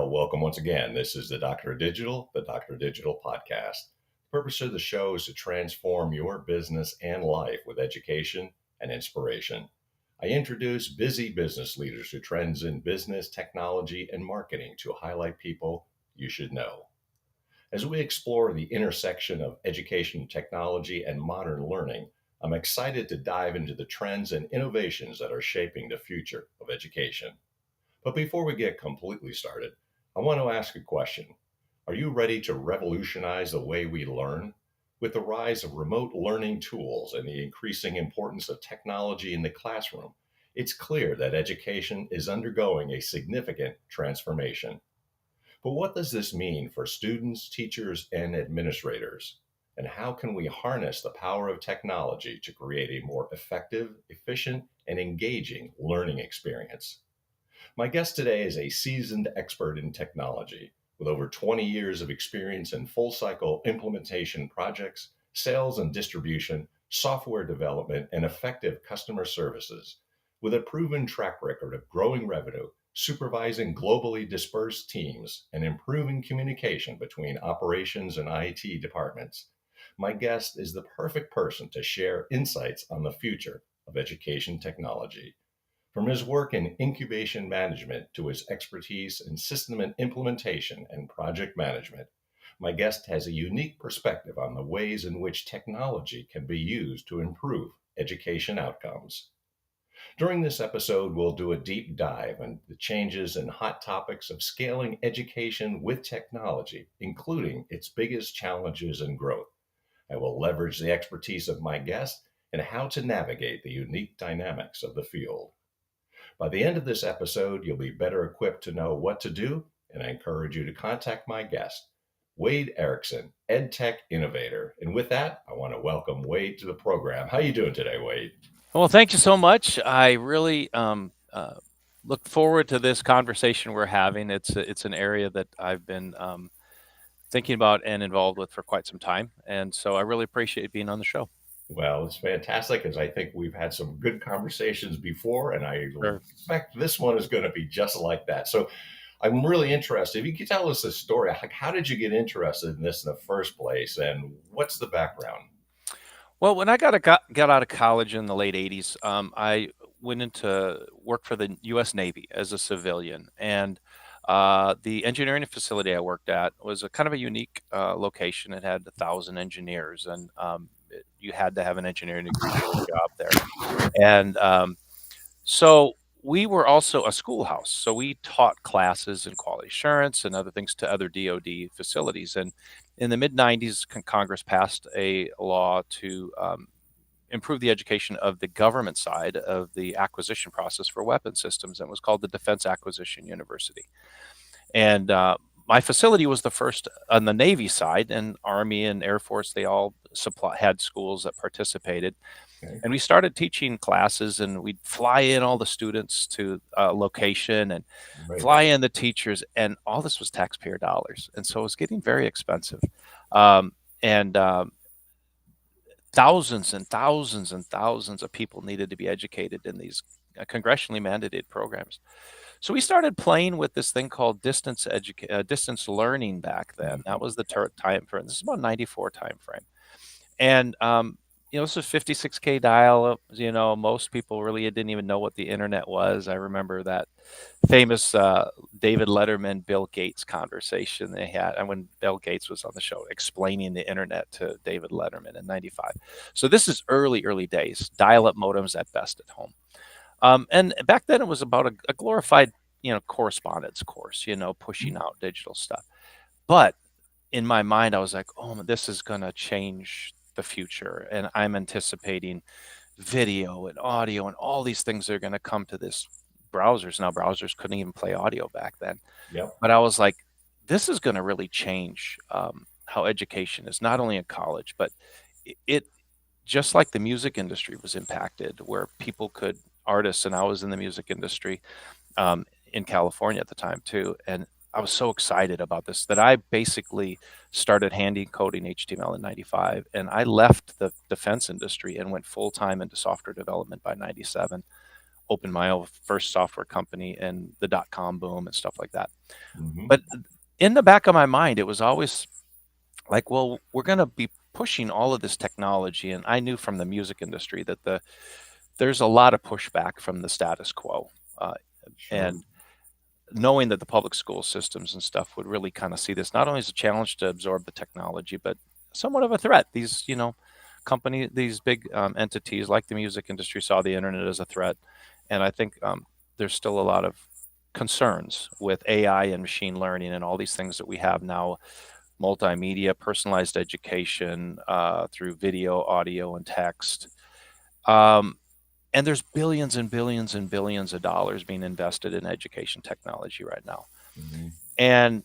Well, welcome once again. This is the Dr. Digital podcast. The purpose of the show is to transform your business and life with education and inspiration. I introduce busy business leaders to trends in business, technology, and marketing to highlight people you should know. As we explore the intersection of education, technology, and modern learning, I'm excited to dive into the trends and innovations that are shaping the future of education. But before we get completely started, I want to ask a question. Are you ready to revolutionize the way we learn? With the rise of remote learning tools and the increasing importance of technology in the classroom, it's clear that education is undergoing a significant transformation. But what does this mean for students, teachers, and administrators? And how can we harness the power of technology to create a more effective, efficient, and engaging learning experience? My guest today is a seasoned expert in technology with over 20 years of experience in full cycle implementation projects, sales and distribution, software development, and effective customer services. With a proven track record of growing revenue, supervising globally dispersed teams, and improving communication between operations and IT departments, my guest is the perfect person to share insights on the future of education technology. From his work in incubation management to his expertise in system and implementation and project management, my guest has a unique perspective on the ways in which technology can be used to improve education outcomes. During this episode, we'll do a deep dive into the changes and hot topics of scaling education with technology, including its biggest challenges and growth. I will leverage the expertise of my guest and how to navigate the unique dynamics of the field. By the end of this episode, you'll be better equipped to know what to do, and I encourage you to contact my guest, Wade Erickson, EdTech Innovator. And with that, I want to welcome Wade to the program. How are you doing today, Wade? Well, thank you so much. I really look forward to this conversation we're having. It's an area that I've been thinking about and involved with for quite some time, and so I really appreciate being on the show. Well, it's fantastic, as I think we've had some good conversations before, and I Sure. expect this one is going to be just like that. So I'm really interested. If you could tell us the story, like how did you get interested in this in the first place, and what's the background? Well, when I got out of college in the late '80s, I went into work for the U.S. Navy as a civilian, and the engineering facility I worked at was a kind of a unique location. It had 1,000 engineers, and you had to have an engineering degree to get a job there. And So we were also a schoolhouse. So we taught classes in quality assurance and other things to other DoD facilities. And in the mid '90s, Congress passed a law to improve the education of the government side of the acquisition process for weapon systems. And it was called the Defense Acquisition University. And my facility was the first on the Navy side, and Army and Air Force, they all had schools that participated. Okay, And we started teaching classes, and we'd fly in all the students to a location and very fly good. in the teachers, and all this was taxpayer dollars. And so it was getting very expensive. And thousands and thousands and thousands of people needed to be educated in these congressionally mandated programs. So we started playing with this thing called distance learning back then. That was the time frame. This is about '94 time frame. And this was 56K dial-up. Most people really didn't even know what the internet was. I remember that famous David Letterman, Bill Gates conversation they had, and when Bill Gates was on the show explaining the internet to David Letterman in '95. So this is early days, dial-up modems at best at home. And back then it was about a glorified, correspondence course, pushing out digital stuff. But in my mind, I was like, oh, this is going to change the future. And I'm anticipating video and audio and all these things are going to come to this browsers. Now, browsers couldn't even play audio back then. Yep. But I was like, this is going to really change how education is, not only in college, but it just like the music industry was impacted, where artists, and I was in the music industry in California at the time too. And I was so excited about this that I basically started handy coding HTML in '95, and I left the defense industry and went full time into software development by '97. opened my own first software company and the dot-com boom and stuff like that. Mm-hmm. But in the back of my mind, it was always like, well, we're going to be pushing all of this technology. And I knew from the music industry that there's a lot of pushback from the status quo. Uh, Sure. and knowing that the public school systems and stuff would really kind of see this not only as a challenge to absorb the technology, but somewhat of a threat. These, these big entities like the music industry saw the internet as a threat. And I think there's still a lot of concerns with AI and machine learning and all these things that we have now, multimedia, personalized education through video, audio, and text. Um, and there's billions and billions and billions of dollars being invested in education technology right now. Mm-hmm. And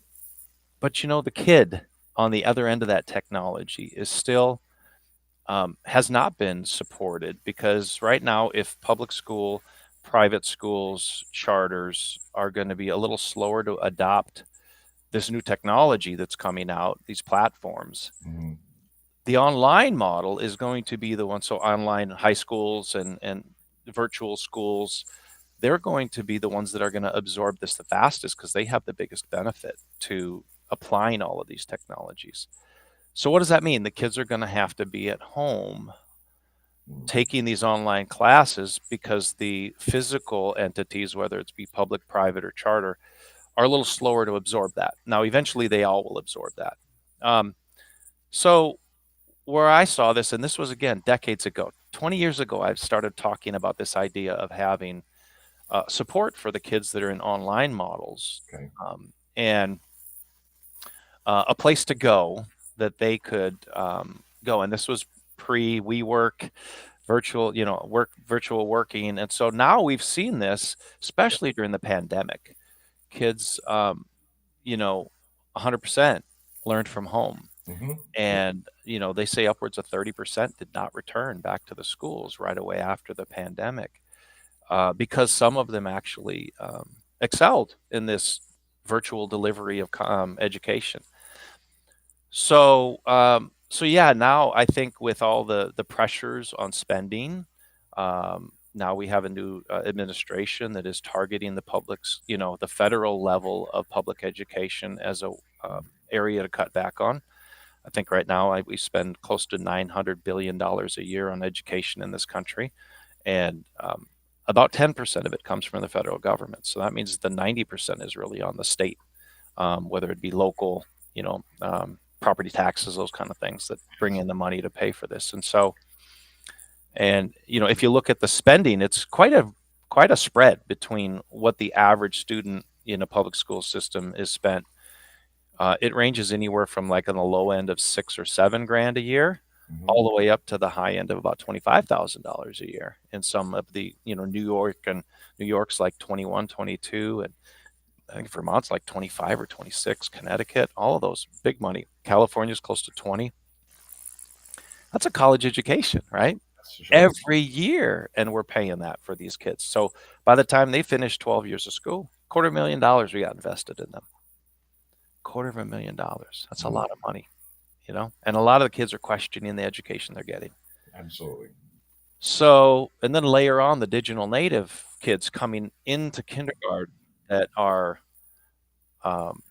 but the kid on the other end of that technology is still has not been supported, because right now, if public school, private schools, charters are going to be a little slower to adopt this new technology that's coming out, these platforms, Mm-hmm. the online model is going to be the one. So online high schools and virtual schools, they're going to be the ones that are going to absorb this the fastest because they have the biggest benefit to applying all of these technologies. So what does that mean? The kids are going to have to be at home taking these online classes because the physical entities, whether it's be public, private, or charter, are a little slower to absorb that. Now, eventually, they all will absorb that. Um, so where I saw this, and this was again decades ago, 20 years ago, I started talking about this idea of having support for the kids that are in online models, Okay. and a place to go that they could go. And this was pre WeWork, virtual working. And so now we've seen this, especially during the pandemic. Kids, 100% learned from home. Mm-hmm. Yep. And, they say upwards of 30% did not return back to the schools right away after the pandemic, because some of them actually excelled in this virtual delivery of education. So yeah, now I think with all the pressures on spending, now we have a new administration that is targeting the public's, the federal level of public education as a area to cut back on. I think right now we spend close to $900 billion a year on education in this country, and about 10% of it comes from the federal government. So that means the 90% is really on the state, whether it be local, property taxes, those kind of things that bring in the money to pay for this. And so, if you look at the spending, it's quite a spread between what the average student in a public school system is spent. It ranges anywhere from like on the low end of 6 or 7 grand a year, Mm-hmm. all the way up to the high end of about $25,000 a year. In some of the, New York's like 21, 22, and I think Vermont's like 25 or 26, Connecticut, all of those big money. California's close to 20. That's a college education, right? That's for sure. Every year, and we're paying that for these kids. So by the time they finish 12 years of school, $250,000 we got invested in them. $250,000. That's a Mm-hmm. lot of money, and a lot of the kids are questioning the education they're getting. Absolutely. So, and then layer on the digital native kids coming into kindergarten that are um,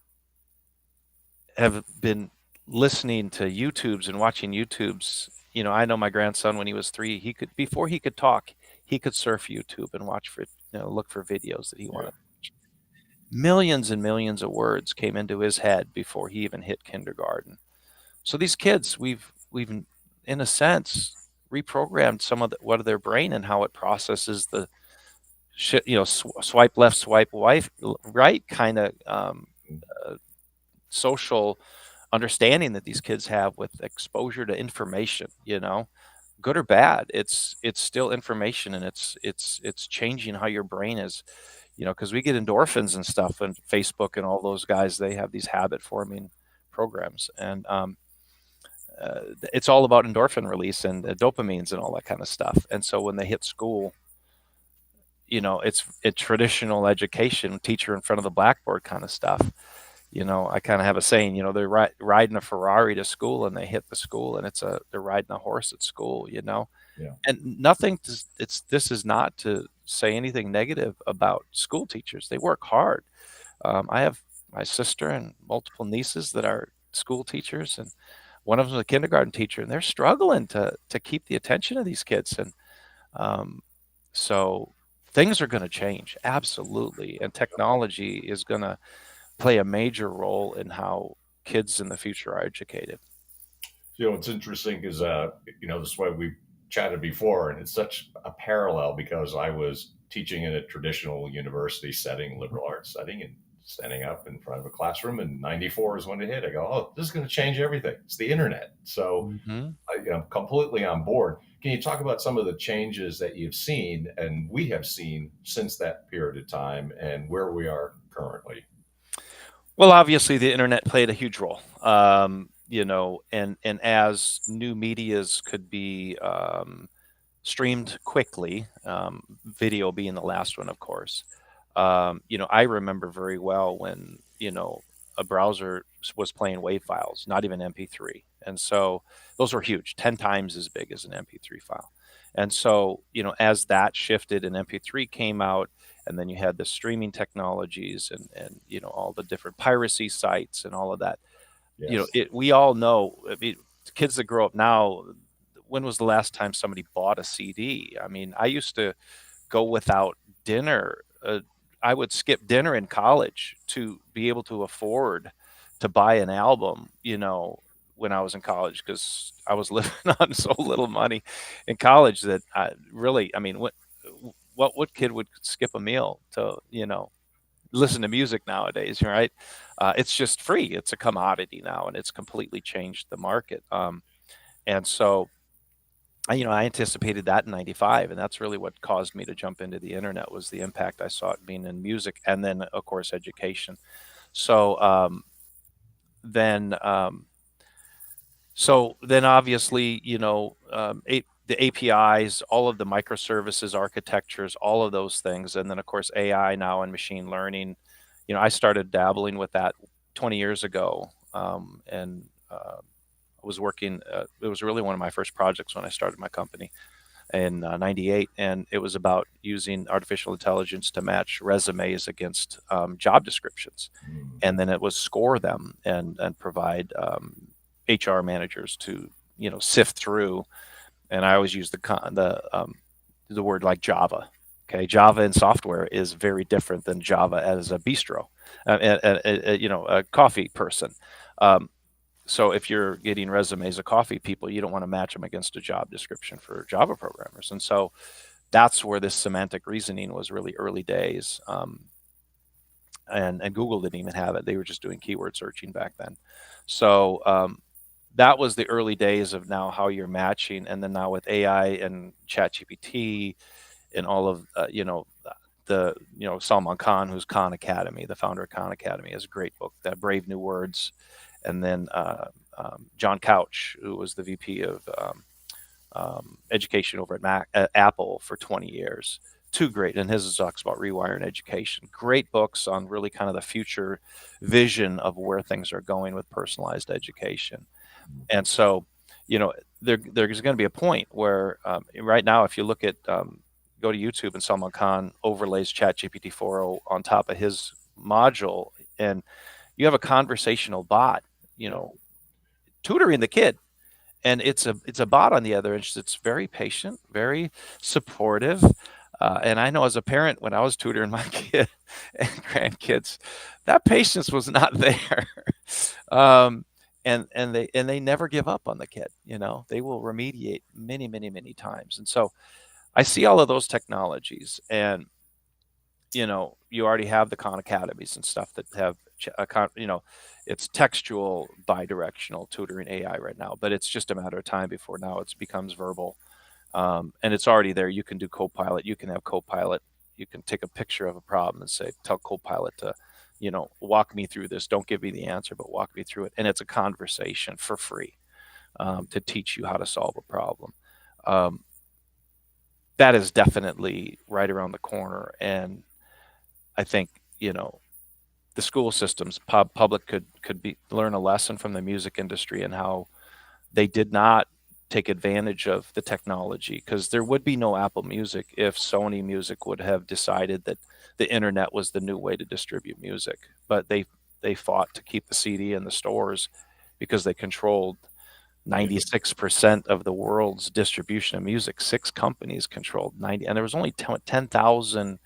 have been listening to YouTubes and watching YouTubes. I know my grandson when he was 3, before he could talk, he could surf YouTube and watch for, look for videos that he Yeah. wanted. Millions and millions of words came into his head before he even hit kindergarten. So these kids, we've in a sense reprogrammed some of what of their brain and how it processes the shit, swipe left, swipe right kind of uh, social understanding that these kids have with exposure to information, good or bad. It's still information, and it's changing how your brain is, because we get endorphins and stuff, and Facebook and all those guys, they have these habit forming programs, and it's all about endorphin release and dopamines and all that kind of stuff. And so when they hit school, it's traditional education, teacher in front of the blackboard kind of stuff. I kind of have a saying, they're riding a Ferrari to school, and they hit the school, and they're riding a horse at school. Yeah. And nothing to, it's this is not to say anything negative about school teachers. They work hard. I have my sister and multiple nieces that are school teachers, and one of them is a kindergarten teacher, and they're struggling to keep the attention of these kids. And um, so things are going to change, absolutely, and technology is going to play a major role in how kids in the future are educated. What's interesting is, this way we chatted before, and it's such a parallel because I was teaching in a traditional university setting, liberal arts setting, and standing up in front of a classroom, and 94 is when it hit. I go, oh, this is going to change everything. It's the internet. So Hmm. I'm completely on board. Can you talk about some of the changes that you've seen and we have seen since that period of time and where we are currently? Well, obviously, the internet played a huge role. And as new medias could be streamed quickly, video being the last one, of course. I remember very well when a browser was playing WAV files, not even MP3, and so those were huge, 10 times as big as an MP3 file. And so as that shifted and MP3 came out, and then you had the streaming technologies and all the different piracy sites and all of that. Yes. We all know. I mean, kids that grow up now, when was the last time somebody bought a CD? I mean, I used to go without dinner. I would skip dinner in college to be able to afford to buy an album, when I was in college, because I was living on so little money in college that I really, I mean, what kid would skip a meal to, listen to music nowadays, right? It's just free. It's a commodity now, and it's completely changed the market. And so I anticipated that in '95, and that's really what caused me to jump into the internet was the impact I saw it being in music, and then of course education. So then obviously the APIs, all of the microservices architectures, all of those things, and then of course AI now and machine learning. I started dabbling with that 20 years ago, and I was working. It was really one of my first projects when I started my company in '98, and it was about using artificial intelligence to match resumes against job descriptions, Mm. and then it was score them and provide HR managers to sift through. And I always use the word like Java. Okay, Java in software is very different than Java as a bistro, a coffee person. Um, so if you're getting resumes of coffee people, you don't want to match them against a job description for Java programmers. And so that's where this semantic reasoning was really early days. And Google didn't even have it; they were just doing keyword searching back then. So that was the early days of now how you're matching, and then now with AI and ChatGPT and all of the Salman Khan, who's Khan Academy, the founder of Khan Academy, has a great book, that Brave New Words, and then John Couch, who was the VP of education over at Apple for 20 years. Two great, and his talks about rewiring education. Great books on really kind of the future vision of where things are going with personalized education. And so, you know, there's going to be a point where right now, if you look at go to YouTube and Salman Khan overlays ChatGPT 4.0 on top of his module, and you have a conversational bot, Yeah. tutoring the kid, and it's a bot on the other end that's very patient, very supportive. And I know as a parent, when I was tutoring my kid and grandkids, that patience was not there. um, and they never give up on the kid. They will remediate many, many, many times. And so I see all of those technologies, and you already have the Khan Academies and stuff that have, it's textual bidirectional tutoring AI right now, but it's just a matter of time before now it becomes verbal. And it's already there. You can do Copilot. You can have Copilot. You can take a picture of a problem and say, tell Copilot to, walk me through this. Don't give me the answer, but walk me through it. And it's a conversation for free to teach you how to solve a problem. Um, that is definitely right around the corner. And I think, the school systems, public could learn a lesson from the music industry and how they did not take advantage of the technology, because there would be no Apple Music if Sony Music would have decided that the internet was the new way to distribute music. But they fought to keep the CD in the stores because they controlled Yeah. 96% of the world's distribution of music. Six companies controlled 90, and there was only 10,000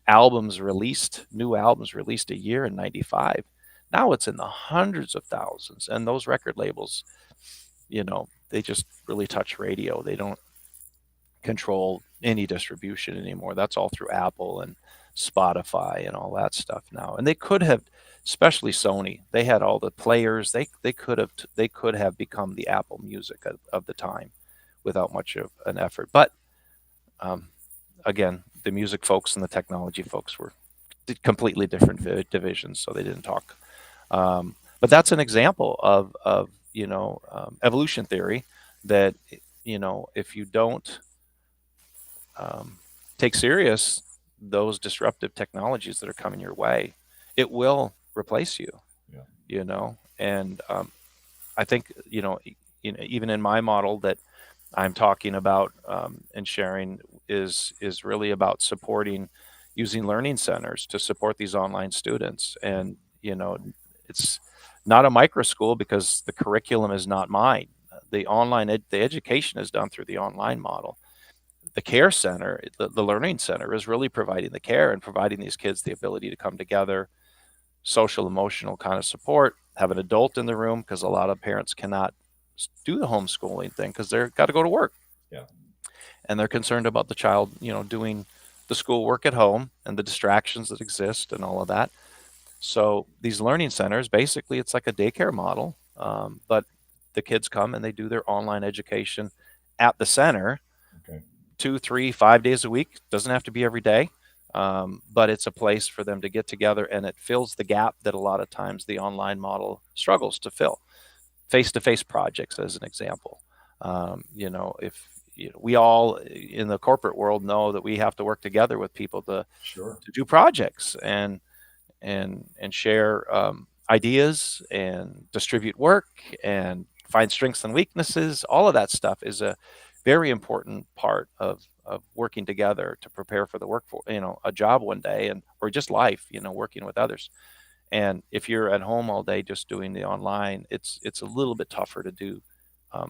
albums released, new albums released a year in 95. Now it's in the hundreds of thousands, and those record labels, they just really touch radio. They don't control any distribution anymore. That's all through Apple and Spotify and all that stuff now. And they could have, especially Sony, they had all the players. They could have become the Apple Music of the time without much of an effort. But um, again, the music folks and the technology folks were completely different divisions, so they didn't talk. But that's an example of evolution theory, that if you don't take serious those disruptive technologies that are coming your way, it will replace you. Yeah. And I think even in my model that I'm talking about and sharing is really about supporting, using learning centers to support these online students. And it's not a micro school because the curriculum is not mine. The education is done through the online model. The care center, the learning center, is really providing the care and providing these kids the ability to come together, social, emotional kind of support, have an adult in the room, because a lot of parents cannot do the homeschooling thing because they've got to go to work. Yeah. And they're concerned about the child, doing the schoolwork at home and the distractions that exist and all of that. So these learning centers, basically, it's like a daycare model, but the kids come and they do their online education at the center. Okay. 2, 3, 5 days a week. Doesn't have to be every day, but it's a place for them to get together, and it fills the gap that a lot of times the online model struggles to fill. Face-to-face projects, as an example. If we all in the corporate world know that we have to work together with people to Sure. do projects and share ideas and distribute work and find strengths and weaknesses. All of that stuff is a very important part of working together to prepare for the workforce, a job one day, or just life, working with others. And if you're at home all day just doing the online, it's a little bit tougher to do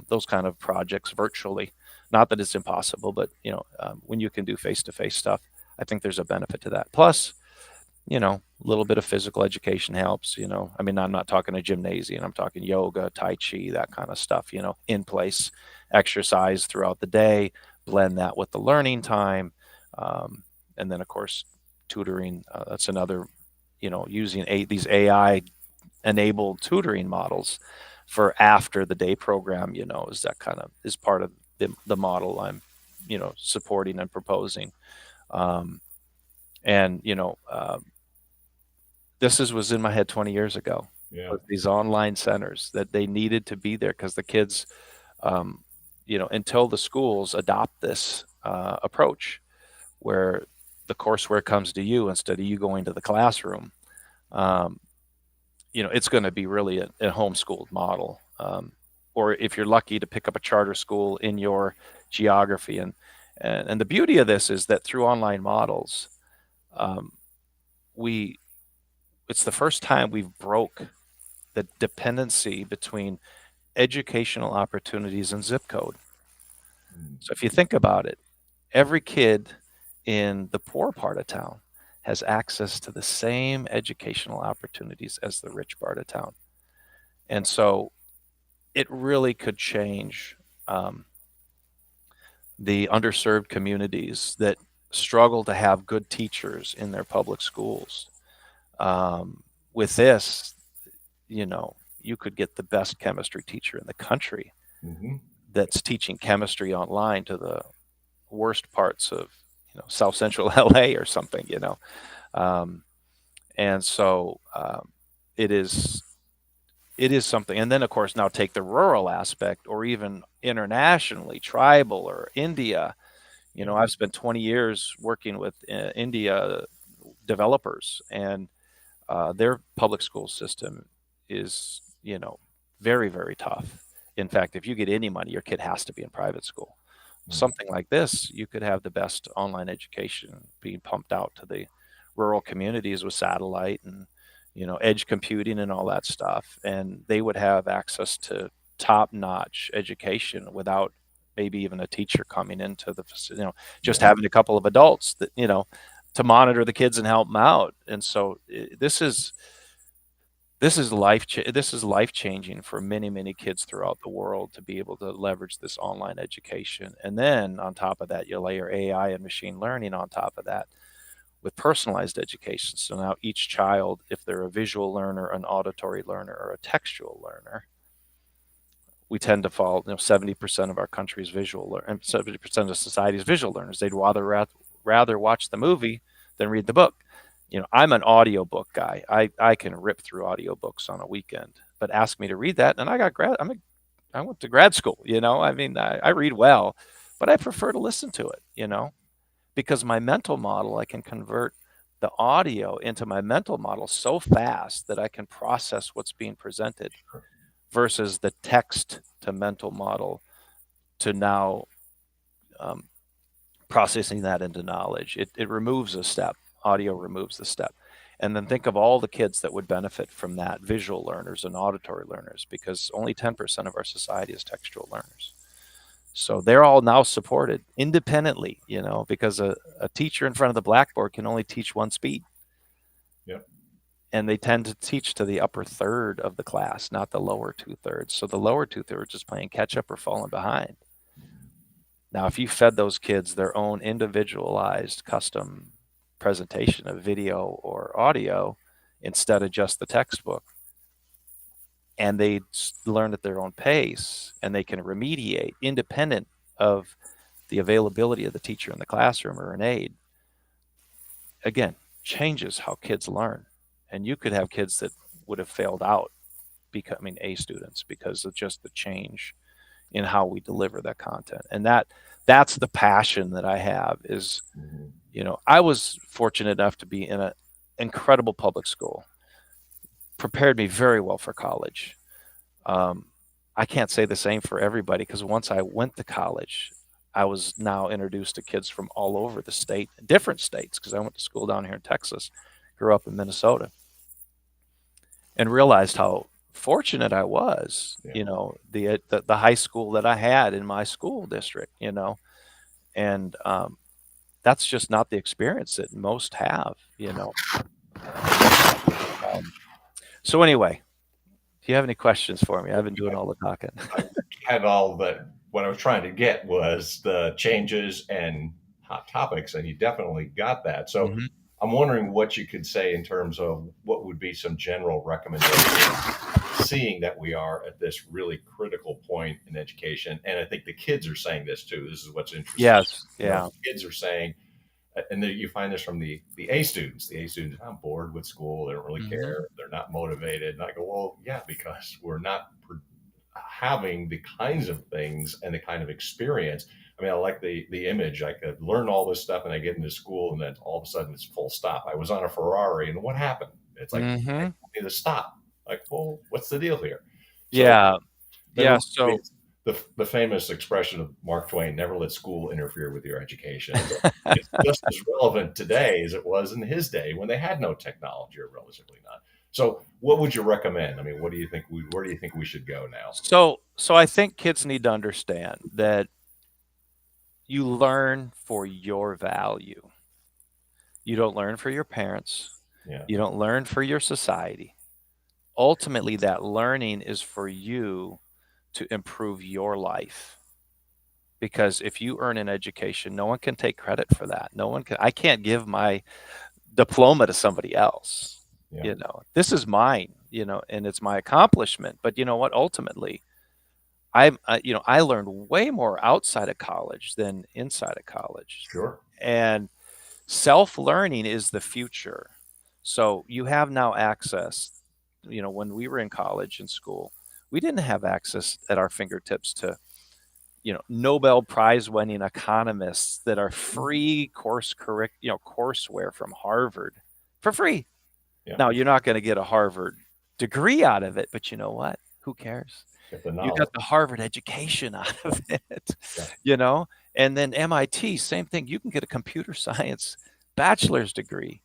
those kind of projects virtually. Not that it's impossible, but when you can do face-to-face stuff, I think there's a benefit to that. Plus, a little bit of physical education helps. I mean, I'm not talking a gymnasium. I'm talking yoga, tai chi, that kind of stuff. In place exercise throughout the day. Blend that with the learning time, and then of course tutoring. That's another. Using these AI enabled tutoring models for after the day program, is part of the model I'm, supporting and proposing. And, this was in my head 20 years ago. Yeah. With these online centers, that they needed to be there because the kids, until the schools adopt this approach where the courseware comes to you instead of you going to the classroom, it's going to be really a homeschooled model. Or if you're lucky to pick up a charter school in your geography. And the beauty of this is that through online models, it's the first time we've broke the dependency between educational opportunities and zip code. So if you think about it, every kid in the poor part of town has access to the same educational opportunities as the rich part of town. And so it really could change the underserved communities that struggle to have good teachers in their public schools. With this, you could get the best chemistry teacher in the country Mm-hmm. that's teaching chemistry online to the worst parts of South Central LA or something. And so it is something. And then of course now take the rural aspect, or even internationally, tribal or India. I've spent 20 years working with India developers, and their public school system is very, very tough. In fact, if you get any money, your kid has to be in private school. Mm. Something like this, you could have the best online education being pumped out to the rural communities with satellite and edge computing and all that stuff, and they would have access to top-notch education without maybe even a teacher coming into the just Yeah. having a couple of adults that to monitor the kids and help them out. And so this is life changing for many kids throughout the world to be able to leverage this online education. And then on top of that, you layer AI and machine learning on top of that with personalized education. So now each child, if they're a visual learner, an auditory learner, or a textual learner, we tend to fall, 70% of our country's visual and 70% of society's visual learners. They'd rather watch the movie than read the book. I'm an audiobook guy. I can rip through audiobooks on a weekend, but ask me to read that, and I went to grad school. I mean, I read well, but I prefer to listen to it. Because my mental model, I can convert the audio into my mental model so fast that I can process what's being presented versus the text to mental model to now processing that into knowledge. It removes a step. Audio removes the step. And then think of all the kids that would benefit from that, visual learners and auditory learners, because only 10% of our society is textual learners. So they're all now supported independently, because a teacher in front of the blackboard can only teach one speed. Yep. And they tend to teach to the upper third of the class, not the lower 2/3. So the lower 2/3 is playing catch up or falling behind. Now, if you fed those kids their own individualized custom presentation of video or audio instead of just the textbook, and they learn at their own pace and they can remediate independent of the availability of the teacher in the classroom or an aide, again, changes how kids learn. And you could have kids that would have failed out becoming A students because of just the change in how we deliver that content. And that's the passion that I have is, I was fortunate enough to be in an incredible public school, prepared me very well for college. I can't say the same for everybody because once I went to college, I was now introduced to kids from all over the state, different states, because I went to school down here in Texas, grew up in Minnesota, and realized how fortunate I was, the high school that I had in my school district, and that's just not the experience that most have. So anyway, do you have any questions for me? I've been doing all the talking. I had all that. What I was trying to get was the changes and hot topics, and you definitely got that. So Mhm. I'm wondering what you could say in terms of what would be some general recommendations, seeing that we are at this really critical point in education. And I think the kids are saying this too. This is what's interesting. Yes, yeah. Kids are saying, and then you find this from the A students. The A students, I'm bored with school. They don't really Mhm. care. They're not motivated. And I go, well, yeah, because we're not having the kinds of things and the kind of experience. I mean, I like the image. I could learn all this stuff, and I get into school, and then all of a sudden it's full stop. I was on a Ferrari, and what happened? It's like I Mhm. need to stop. Like, well, what's the deal here? So Yeah. that Yeah, reminds me so of the famous expression of Mark Twain: "Never let school interfere with your education." It's just as relevant today as it was in his day when they had no technology or relatively none. So, what would you recommend? I mean, what do you think? Where do you think we should go now? so I think kids need to understand that you learn for your value. You don't learn for your parents. Yeah, You don't learn for your society. Ultimately, that learning is for you to improve your life. Because if you earn an education, no one can take credit for that. I can't give my diploma to somebody else. yeah, This is mine, and it's my accomplishment. But you know what? Ultimately, I learned way more outside of college than inside of college. sure. And self-learning is the future. So you have now access. When we were in college and school, we didn't have access at our fingertips to, Nobel Prize winning economists that are free courseware from Harvard for free. Yeah, Now, you're not going to get a Harvard degree out of it, but you know what? Who cares? Get the You got knowledge. the Harvard education out Yeah. of it, Yeah. you know? And then MIT, same thing. You can get a computer science bachelor's degree,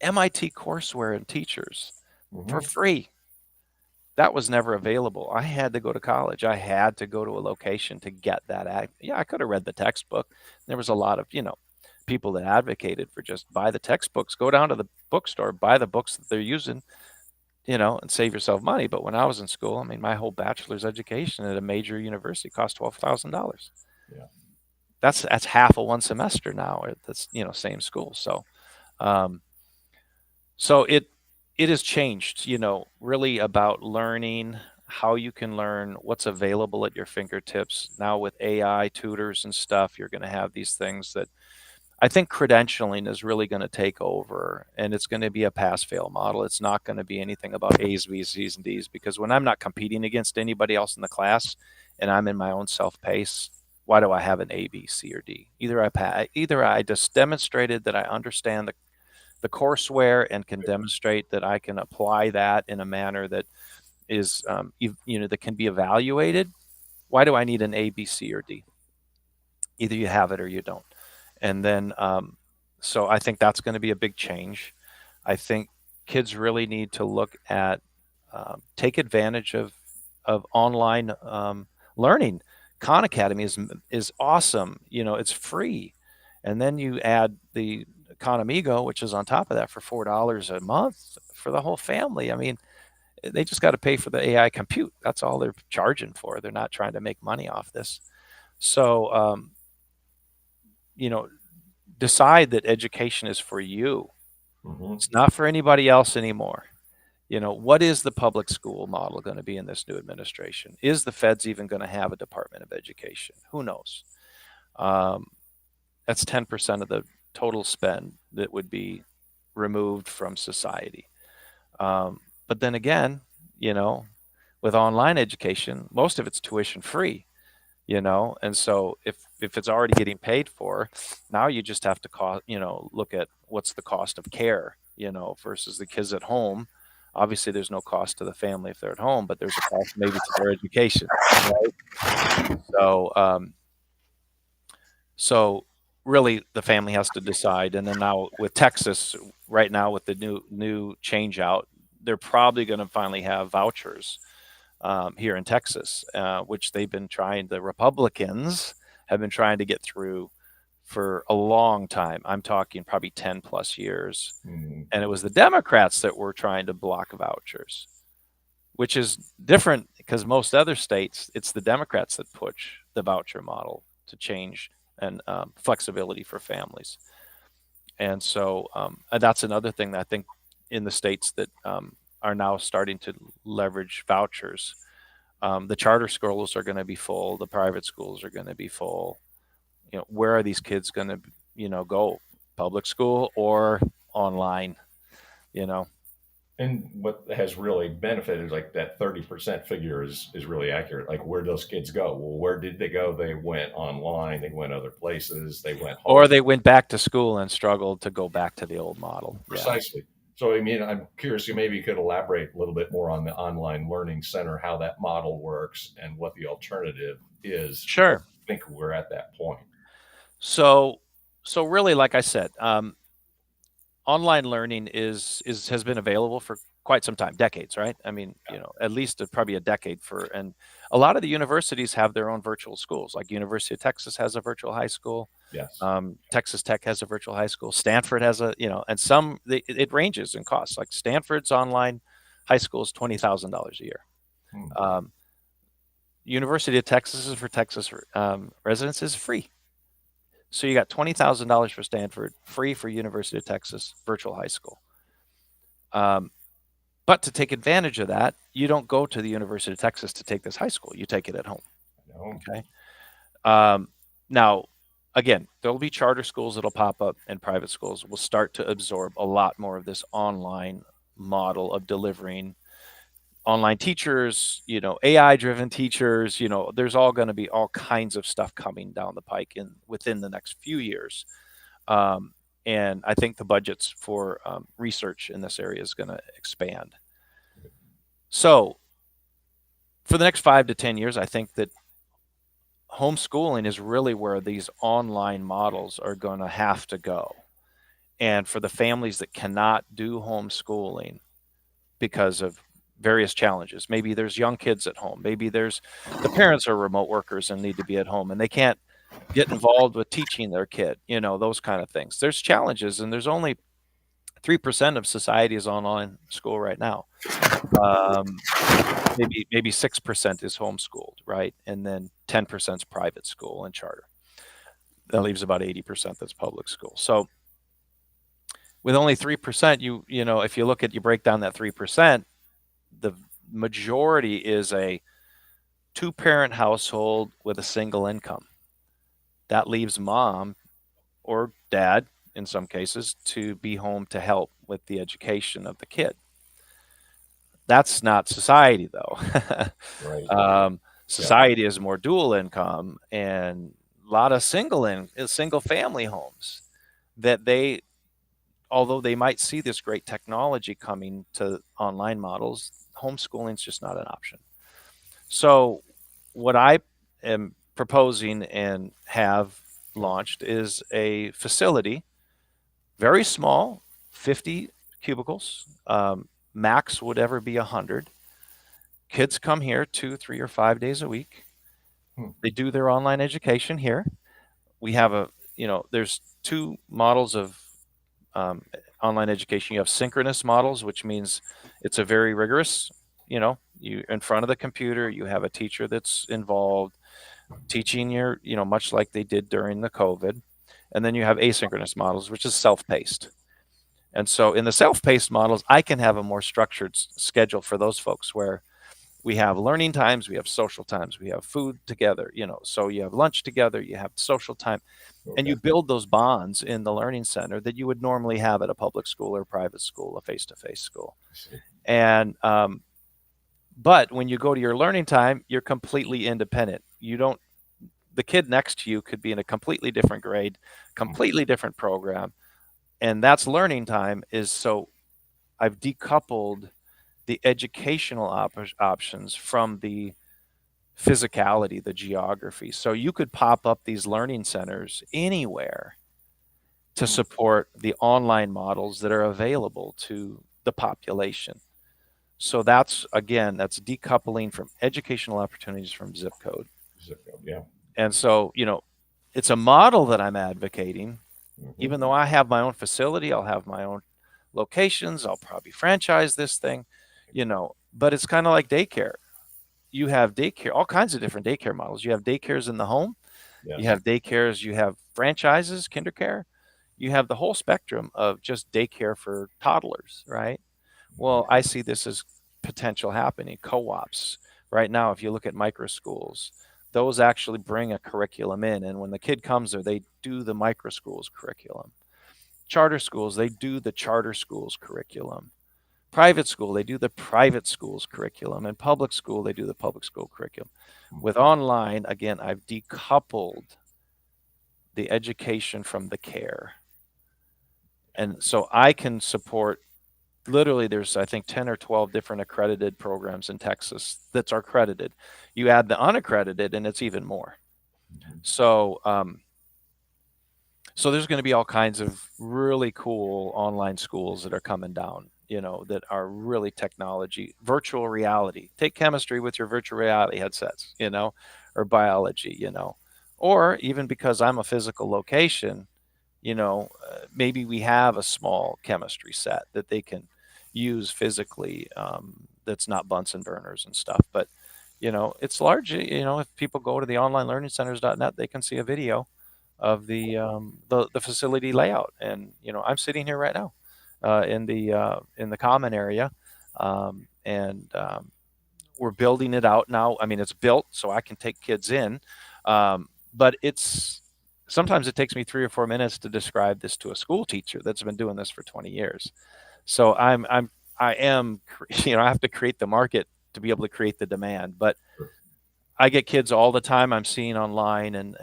MIT courseware and teachers for Hmm. free. That was never available. I had to go to college. I had to go to a location to get that. Yeah, I could have read the textbook. There was a lot of, people that advocated for just buy the textbooks, go down to the bookstore, buy the books that they're using, and save yourself money. But when I was in school, I mean, my whole bachelor's education at a major university cost $12,000. Yeah. That's half of one semester now at this, same school. Um, so it has changed, really about learning, how you can learn, what's available at your fingertips. Now with AI tutors and stuff, you're going to have these things that I think credentialing is really going to take over, and it's going to be a pass fail model. It's not going to be anything about A's, B's, C's, and D's, because when I'm not competing against anybody else in the class and I'm in my own self pace, why do I have an A, B, C, or D? Either I just demonstrated that I understand the courseware and can demonstrate that I can apply that in a manner that is, that can be evaluated. Why do I need an A, B, C, or D? Either you have it or you don't. And then, so I think that's going to be a big change. I think kids really need to look at, take advantage of online learning. Khan Academy is awesome. It's free, and then you add the Khan Amigo, which is on top of that for $4 a month for the whole family. I mean, they just got to pay for the AI compute. That's all they're charging for. They're not trying to make money off this. So, you know, decide that education is for you. Hmm. It's not for anybody else anymore. What is the public school model going to be in this new administration? Is the feds even going to have a Department of Education? Who knows? Um, that's 10% of the total spend that would be removed from society. But then again, you know, with online education, most of it's tuition free. And so if it's already getting paid for, now you just have to look at what's the cost of care, versus the kids at home. Obviously there's no cost to the family if they're at home, but there's a cost maybe to their education, right? So really the family has to decide. And then now with Texas right now with the new change out, they're probably going to finally have vouchers here in Texas, which the Republicans have been trying to get through for a long time. I'm talking probably 10 plus years. Hmm. And it was the Democrats that were trying to block vouchers, which is different because most other states, it's the Democrats that push the voucher model to change and flexibility for families. And so that's another thing that I think in the states that are now starting to leverage vouchers. The charter schools are going to be full. The private schools are going to be full. Where are these kids going to, go? Public school or online? You know. And what has really benefited is like that 30% figure is really accurate. Like where those kids go? Well, where did they go? They went online, they went other places, they went home. Or they went back to school and struggled to go back to the old model. Yeah. Precisely. So, I mean, I'm curious, you maybe could elaborate a little bit more on the online learning center, how that model works and what the alternative is. I Sure. think we're at that point. So, so really, like I said, online learning has been available for quite some time, decades, right? I mean, Yeah. at least probably a decade and a lot of the universities have their own virtual schools. Like University of Texas has a virtual high school. Yes. Texas Tech has a virtual high school. Stanford has and it ranges in costs. Like Stanford's online high school is $20,000 a year. Hmm. Um, University of Texas is for Texas residents is free. So you got $20,000 for Stanford, free for University of Texas virtual high school. But to take advantage of that, you don't go to the University of Texas to take this high school. You take it at home. No. Okay. Now, again, there'll be charter schools that'll pop up, and private schools will start to absorb a lot more of this online model of delivering online teachers, AI driven teachers, there's all going to be all kinds of stuff coming down the pike within the next few years. And I think the budgets for research in this area is going to expand. So for the next 5 to 10 years, I think that homeschooling is really where these online models are going to have to go. And for the families that cannot do homeschooling because of various challenges, maybe there's young kids at home, maybe there's the parents are remote workers and need to be at home and they can't get involved with teaching their kid, those kind of things. There's challenges, and there's only 3% of society is online school right now. Um, maybe 6% is homeschooled, right? And then 10% is private school and charter. That leaves about 80% that's public school. So with only 3%, if you break down that 3%, the majority is a two-parent household with a single income. That leaves mom or dad, in some cases, to be home to help with the education of the kid. That's not society, though. Right. Yeah. Society is more dual income and a lot of single family homes that although they might see this great technology coming to online models, homeschooling is just not an option. So what I am proposing and have launched is a facility, very small, 50 cubicles. Max would ever be 100. Kids come here 2, 3, or 5 days a week. Hmm. They do their online education here. We have there's two models of online education. You have synchronous models, which means it's a very rigorous, you in front of the computer, you have a teacher that's involved teaching much like they did during the COVID. And then you have asynchronous models, which is self-paced. And so in the self-paced models, I can have a more structured schedule for those folks where we have learning times, we have social times, we have food together, so you have lunch together, you have social time, and Okay. you build those bonds in the learning center that you would normally have at a public school or private school, a face-to-face school. I see. And, but when you go to your learning time, you're completely independent. The kid next to you could be in a completely different grade, Hmm. completely different program. And that's learning time so I've decoupled the educational options from the physicality, the geography. So you could pop up these learning centers anywhere to Hmm. support the online models that are available to the population. So that's decoupling from educational opportunities from zip code. Zip code. Yeah. And so, it's a model that I'm advocating. Hmm. Even though I have my own facility, I'll have my own locations, I'll probably franchise this thing, but it's kind of like daycare. You have daycare, all kinds of different daycare models. You have daycares in the home, you Yes. have daycares, you have franchises, kindercare, you have the whole spectrum of just daycare for toddlers, right? Well, I see this as potential happening. Co-ops right now, if you look at micro schools, those actually bring a curriculum in, and when the kid comes there, they do the micro schools curriculum. Charter schools, they do the charter schools curriculum. Private school, they do the private schools curriculum. And public school, they do the public school curriculum. Hmm. With online, again, I've decoupled the education from the care. And so I can support literally there's I think 10 or 12 different accredited programs in Texas that's are accredited. You add the unaccredited and it's even more. Hmm. So so there's going to be all kinds of really cool online schools that are coming down, that are really technology, virtual reality. Take chemistry with your virtual reality headsets, or biology, or even because I'm a physical location, maybe we have a small chemistry set that they can use physically, that's not Bunsen burners and stuff. But, it's largely, if people go to the onlinelearningcenters.net, they can see a video of the facility layout. And, I'm sitting here right now in the common area. And we're building it out now. I mean, it's built so I can take kids in. But sometimes it takes me 3 or 4 minutes to describe this to a school teacher that's been doing this for 20 years. So I am, I have to create the market to be able to create the demand. But Sure. I get kids all the time I'm seeing online and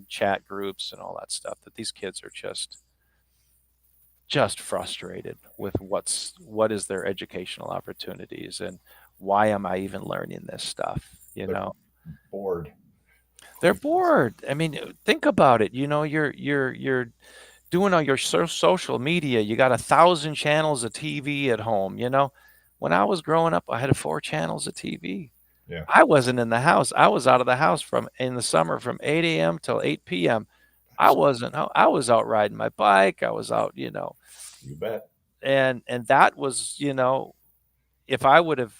chat groups and all that stuff that these kids are just frustrated with what is their educational opportunities and why am I even learning this stuff? You They're know, bored. they're bored. I mean, think about it. You know, you're doing all your social media. You got 1,000 channels of TV at home. You know, when I was growing up, I had 4 channels of TV. Yeah, I wasn't in the house. I was out of the house from in the summer from 8 a.m. till 8 p.m. I that's, wasn't. I was out riding my bike. I was out, you know, you bet. and that was, you know, if I would have.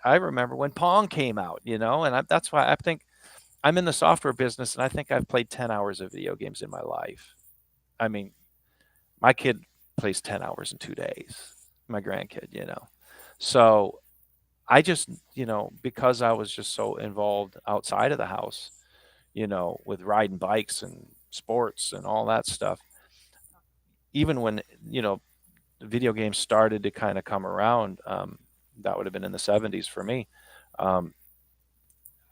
I remember when Pong came out, you know, and that's why I think I'm in the software business, and I think I've played 10 hours of video games in my life. I mean, my kid plays 10 hours in 2 days. My grandkid, you know, so I just, you know, because I was just so involved outside of the house, you know, with riding bikes and sports and all that stuff. Even when, you know, video games started to kind of come around, that would have been in the 70s for me. Um,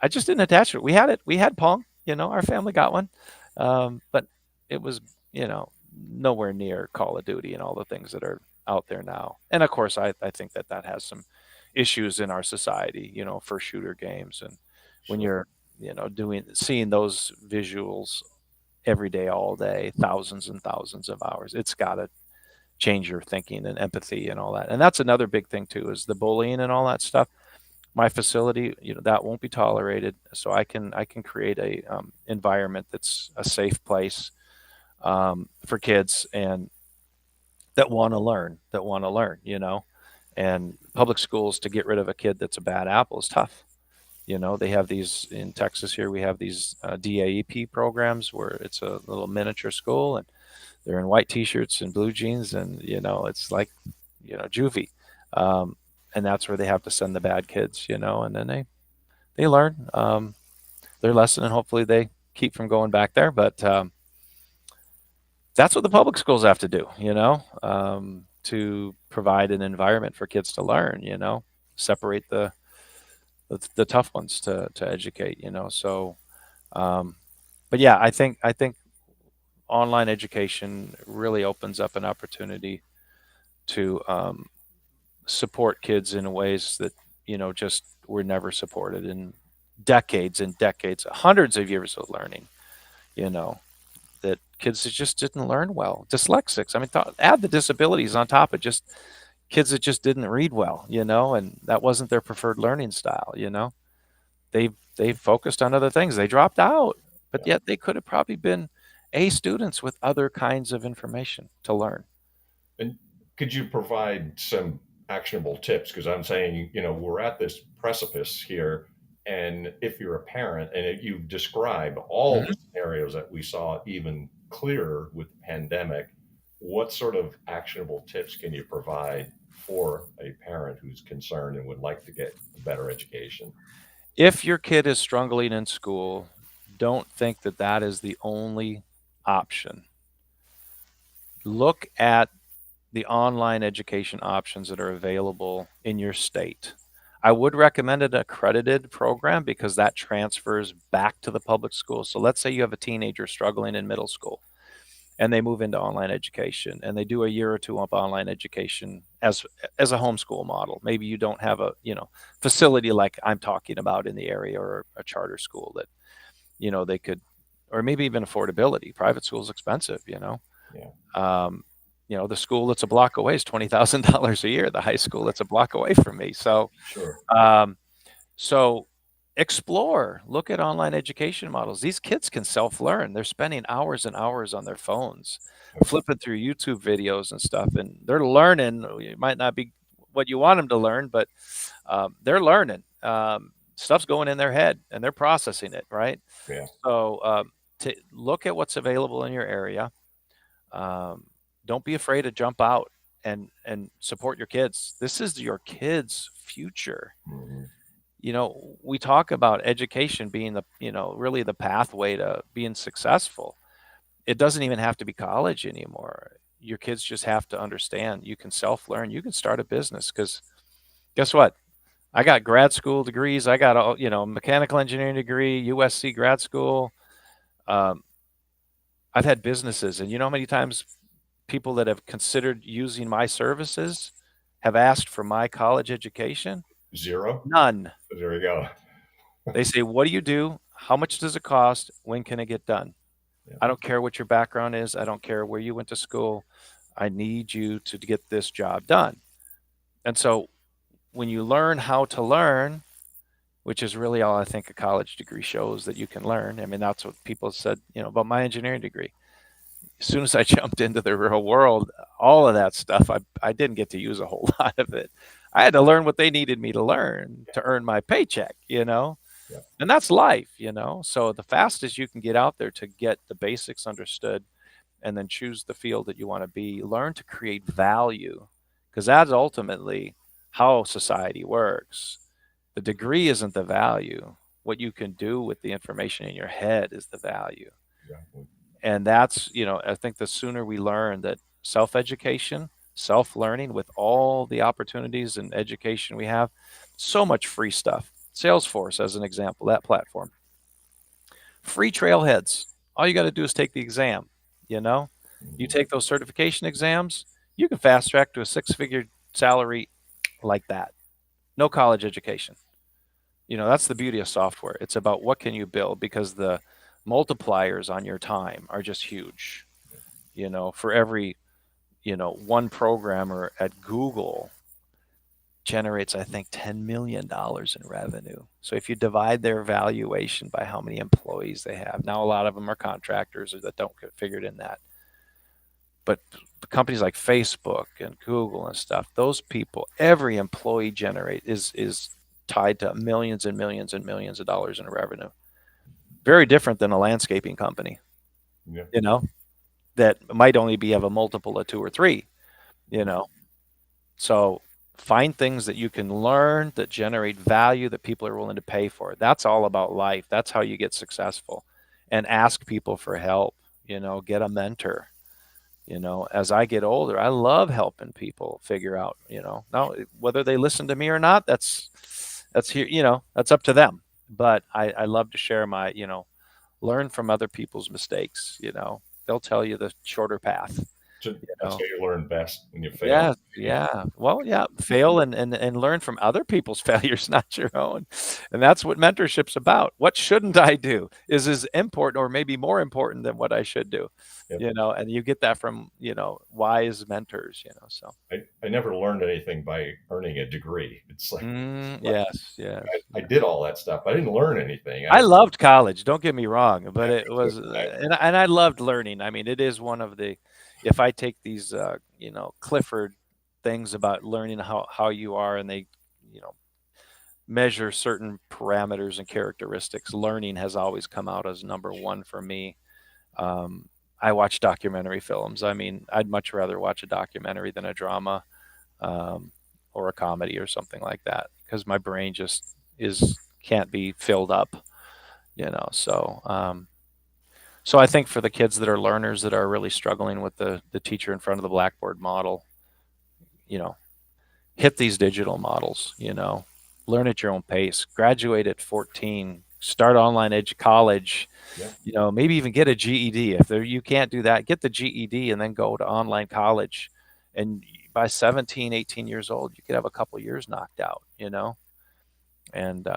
I just didn't attach to it. We had it. We had Pong. You know, our family got one, but it was, you know, nowhere near Call of Duty and all the things that are out there now. And of course, I think that that has some issues in our society. You know, for shooter games, and when Sure. you're, you know, seeing those visuals every day, all day, thousands and thousands of hours, it's got to change your thinking and empathy and all that. And that's another big thing too, is the bullying and all that stuff. My facility, you know, that won't be tolerated. So I can create a environment that's a safe place for kids and that want to learn, you know. And public schools, to get rid of a kid that's a bad apple is tough. You know, they have these in Texas here. We have these DAEP programs where it's a little miniature school, and they're in white t-shirts and blue jeans, and you know, it's like, you know, juvie. Um, and that's where they have to send the bad kids, you know, and then they learn their lesson, and hopefully they keep from going back there. But that's what the public schools have to do, you know, to provide an environment for kids to learn, you know, separate the tough ones to educate, you know. So, um, but yeah, I think online education really opens up an opportunity to support kids in ways that, you know, just were never supported in decades and decades, hundreds of years of learning, you know, that kids that just didn't learn well. Dyslexics. I mean, add the disabilities on top of just kids that just didn't read well, you know, and that wasn't their preferred learning style, you know. They focused on other things. They dropped out, but Yeah. yet they could have probably been A students with other kinds of information to learn. And could you provide some actionable tips? Because I'm saying, you know, we're at this precipice here. And if you're a parent and you describe all the Mhm. scenarios that we saw even clearer with the pandemic, what sort of actionable tips can you provide for a parent who's concerned and would like to get a better education? If your kid is struggling in school, don't think that that is the only option. Look at the online education options that are available in your state. I would recommend an accredited program because that transfers back to the public school. So let's say you have a teenager struggling in middle school and they move into online education and they do a year or two of online education as a homeschool model. Maybe you don't have a, you know, facility like I'm talking about in the area, or a charter school that, you know, they could, or maybe even affordability. Private school is expensive, you know. Yeah, Um, you know, the school that's a block away is $20,000 a year. The high school that's a block away from me. sure. Um, so explore, look at online education models. These kids can self-learn. They're spending hours and hours on their phones, Okay. flipping through YouTube videos and stuff, and they're learning. It might not be what you want them to learn, but they're learning. Stuff's going in their head, and they're processing it, right? Yeah. So to look at what's available in your area. Um, don't be afraid to jump out and support your kids. This is your kids' future. Hmm. You know, we talk about education being the, you know, really the pathway to being successful. It doesn't even have to be college anymore. Your kids just have to understand you can self-learn, you can start a business, because guess what? I got grad school degrees. I got a, you know, mechanical engineering degree, USC grad school. Um, I've had businesses, and you know how many times people that have considered using my services have asked for my college education? Zero. None. There you go. They say, what do you do? How much does it cost? When can it get done? Yeah. I don't care what your background is. I don't care where you went to school. I need you to get this job done. And so when you learn how to learn, which is really all I think a college degree shows that you can learn. I mean, that's what people said, about my engineering degree. As soon as I jumped into the real world, all of that stuff, I didn't get to use a whole lot of it. I had to learn what they needed me to learn to earn my paycheck. Yeah. And that's life. So the fastest you can get out there to get the basics understood and then choose the field that you want to be, learn to create value, because that's ultimately how society works. The degree isn't the value. What you can do with the information in your head is the value. Exactly. And that's, I think the sooner we learn that self-education, self-learning with all the opportunities and education we have, so much free stuff. Salesforce, as an example, that platform. Free trailheads. All you got to do is take the exam. You Mm-hmm. take those certification exams, you can fast track to a six-figure salary like that. No college education. That's the beauty of software. It's about what can you build, because the multipliers on your time are just huge. For every, one programmer at Google generates, I think, $10 million in revenue. So if you divide their valuation by how many employees they have, now a lot of them are contractors that don't get figured in that. But companies like Facebook and Google and stuff, those people, every employee is tied to millions and millions and millions of dollars in revenue. Very different than a landscaping company, Yeah. That might only have a multiple of 2 or 3, So find things that you can learn that generate value that people are willing to pay for. That's all about life. That's how you get successful. And ask people for help, get a mentor. As I get older, I love helping people figure out, now whether they listen to me or not, that's here, that's up to them. But I love to share my, learn from other people's mistakes. They'll tell you the shorter path. So that's how you learn best, when you fail. Yeah, yeah. Well, yeah, fail and learn from other people's failures, not your own. And that's what mentorship's about. What shouldn't I do is important, or maybe more important than what I should do. Yep. And you get that from, wise mentors. So I never learned anything by earning a degree. It's like, yes, yes. I did all that stuff. I didn't learn anything. I loved college, don't get me wrong, but Yeah, it was, and I loved learning. I mean, it is one of the, if I take these, Clifford things about learning how you are, and they, measure certain parameters and characteristics, learning has always come out as number one for me. I watch documentary films. I mean, I'd much rather watch a documentary than a drama, or a comedy or something like that, because my brain just can't be filled up. So I think for the kids that are learners that are really struggling with the teacher in front of the blackboard model, hit these digital models, learn at your own pace, graduate at 14, start online college, Yeah. Maybe even get a GED. If you can't do that, get the GED and then go to online college. And by 17, 18 years old, you could have a couple years knocked out, and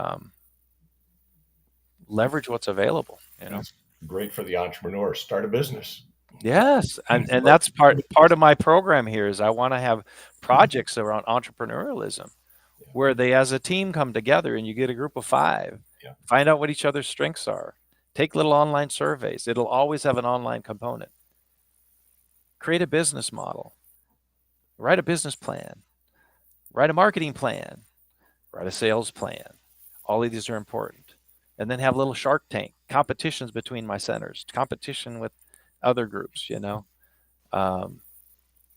leverage what's available. It's great for the entrepreneur. Start a business. Yes, and that's part of my program here is I want to have projects around entrepreneurialism, Yeah. where they as a team come together and you get a group of 5, Yeah. find out what each other's strengths are, take little online surveys. It'll always have an online component. Create a business model, write a business plan, write a marketing plan, write a sales plan. All of these are important. And then have little Shark Tank competitions between my centers, competition with other groups,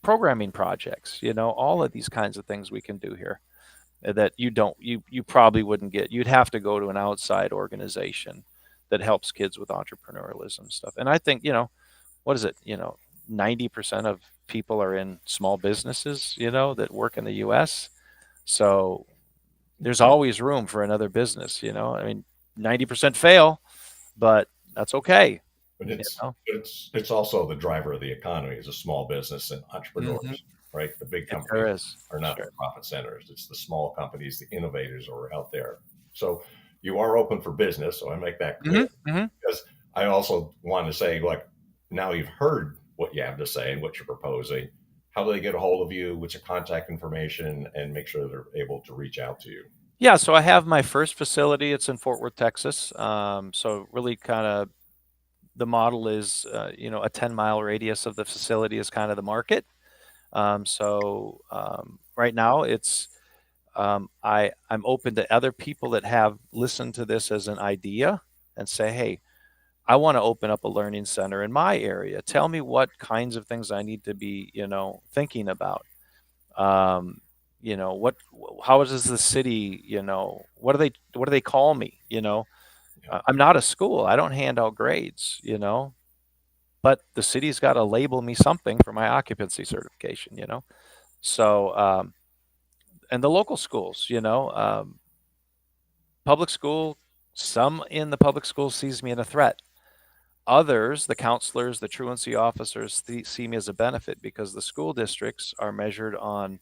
programming projects, all of these kinds of things we can do here that you probably wouldn't get. You'd have to go to an outside organization that helps kids with entrepreneurialism stuff. And I think, what is it? 90% of people are in small businesses, that work in the US. So there's always room for another business, I mean, 90% fail, but that's okay. But it's also the driver of the economy, is a small business and Mhm. entrepreneurs. right? The big It companies sure is. are not Sure. for profit centers. It's the small companies, the innovators who are out there. So you are open for business. So I make that clear, Hmm. Hmm. because I also want to say, like, now you've heard what you have to say and what you're proposing. How do they get a hold of you? What's your contact information, and make sure they're able to reach out to you? Yeah, so I have my first facility. It's in Fort Worth, Texas. So really kind of the model is, a 10-mile radius of the facility is kind of the market. Right now it's I'm open to other people that have listened to this as an idea and say, hey, I want to open up a learning center in my area. Tell me what kinds of things I need to be, thinking about. Um, what, how does the city, what do they call me? Yeah. I'm not a school. I don't hand out grades, but the city's got to label me something for my occupancy certification. So, and the local schools, public school, some in the public school sees me as a threat. Others, the counselors, the truancy officers, see me as a benefit because the school districts are measured on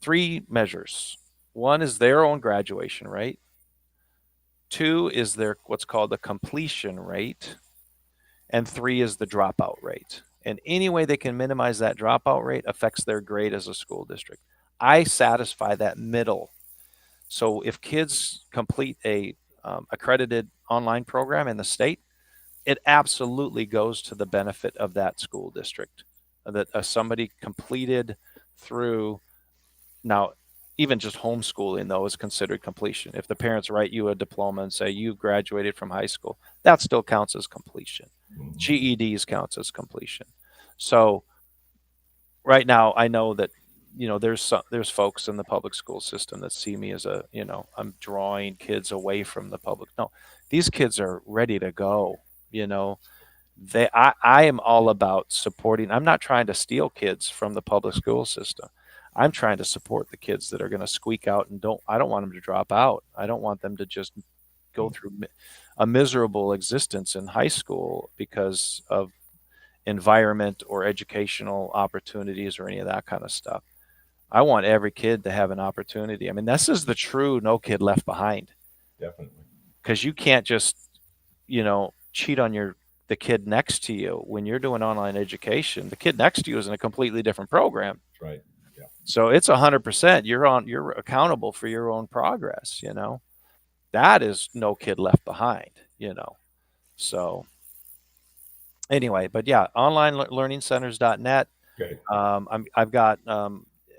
three measures. One is their own graduation rate. Two is their what's called the completion rate. And three is the dropout rate. And any way they can minimize that dropout rate affects their grade as a school district. I satisfy that middle. So if kids complete a accredited online program in the state, it absolutely goes to the benefit of that school district. That somebody completed through now, even just homeschooling though is considered completion. If the parents write you a diploma and say you graduated from high school, that still counts as completion. Mhm. GEDs counts as completion. So right now, I know that there's folks in the public school system that see me as I'm drawing kids away from the public. No, these kids are ready to go. You know, I am all about supporting. I'm not trying to steal kids from the public school system. I'm trying to support the kids that are going to squeak out and I don't want them to drop out. I don't want them to just go through a miserable existence in high school because of environment or educational opportunities or any of that kind of stuff. I want every kid to have an opportunity. I mean, this is the true no kid left behind, Definitely. because you can't just, cheat on the kid next to you when you're doing online education. The kid next to you is in a completely different program. That's right. Yeah. So it's 100%. You're accountable for your own progress. That is no kid left behind. So anyway, but yeah, online learningcenters.net. Okay. I've got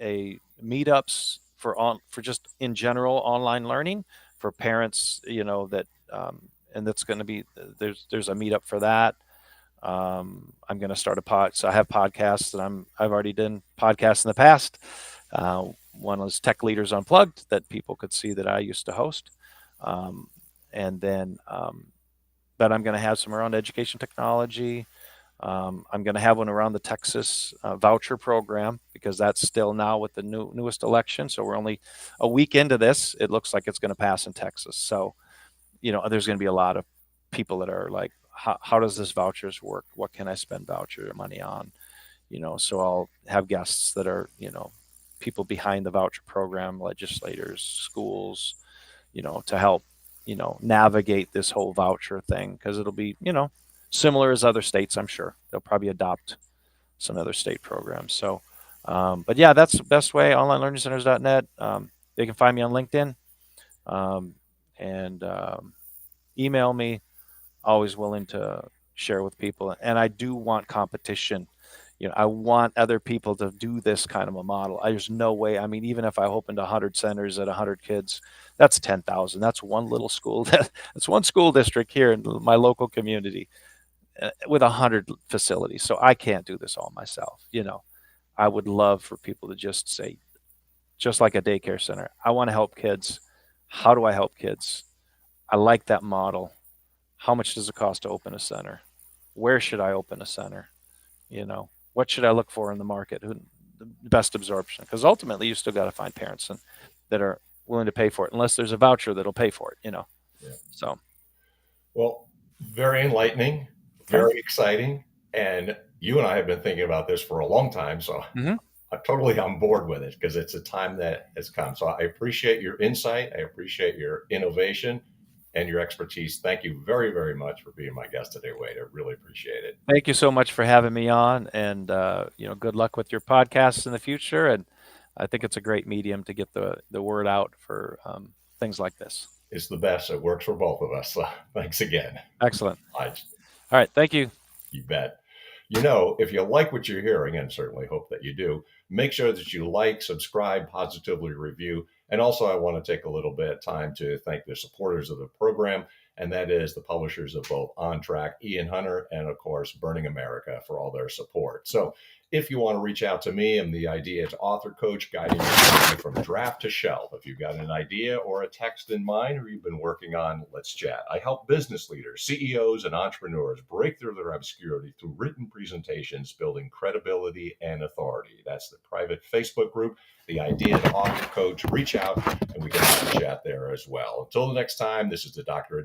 a meetups for just in general online learning for parents, that and that's going to be there's a meetup for that. I'm going to start a so I have podcasts that I've already done podcasts in the past. One was Tech Leaders Unplugged that people could see that I used to host, um, and then but I'm going to have some around education technology. I'm going to have one around the Texas voucher program because that's still now with the newest election. So we're only a week into this. It looks like it's going to pass in Texas. So, there's going to be a lot of people that are like, how does this vouchers work? What can I spend voucher money on? So I'll have guests that are, people behind the voucher program, legislators, schools, to help, navigate this whole voucher thing because it'll be, similar as other states. I'm sure they'll probably adopt some other state programs. So, but yeah, that's the best way. OnlineLearningCenters.net. They can find me on LinkedIn, um, and email me. Always willing to share with people, and I do want competition. I want other people to do this kind of a model. There's no way. I mean, even if I opened 100 centers at 100 kids, that's 10,000. That's one little school. That's one school district here in my local community with 100 facilities. So I can't do this all myself. I would love for people to just say, just like a daycare center, I want to help kids. How do I help kids? I like that model. How much does it cost to open a center? Where should I open a center? What should I look for in the market? The best absorption? Because ultimately, you still got to find parents that are willing to pay for it, unless there's a voucher that'll pay for it. Yeah. So, Well, very enlightening, okay. very exciting. And you and I have been thinking about this for a long time. So Hmm. I'm totally on board with it because it's a time that has come. So I appreciate your insight. I appreciate your innovation and your expertise. Thank you very, very much for being my guest today, Wade. I really appreciate it. Thank you so much for having me on, and good luck with your podcasts in the future. And I think it's a great medium to get the word out for things like this. It's the best. It works for both of us. So thanks again. Excellent. I, All right. Thank you. you bet. You know, if you like what you're hearing, and certainly hope that you do, make sure that you like, subscribe, positively review. And also, I want to take a little bit of time to thank the supporters of the program, and that is the publishers of both On Track, Ian Hunter, and of course, Burning America for all their support. So if you want to reach out to me, I'm the Ideas Author Coach, guiding you from draft to shelf. If you've got an idea or a text in mind or you've been working on, let's chat. I help business leaders, CEOs, and entrepreneurs break through their obscurity through written presentations, building credibility and authority. That's the private Facebook group, the Ideas Author Coach. Reach out and we can have a chat there as well. Until the next time, this is the Dr.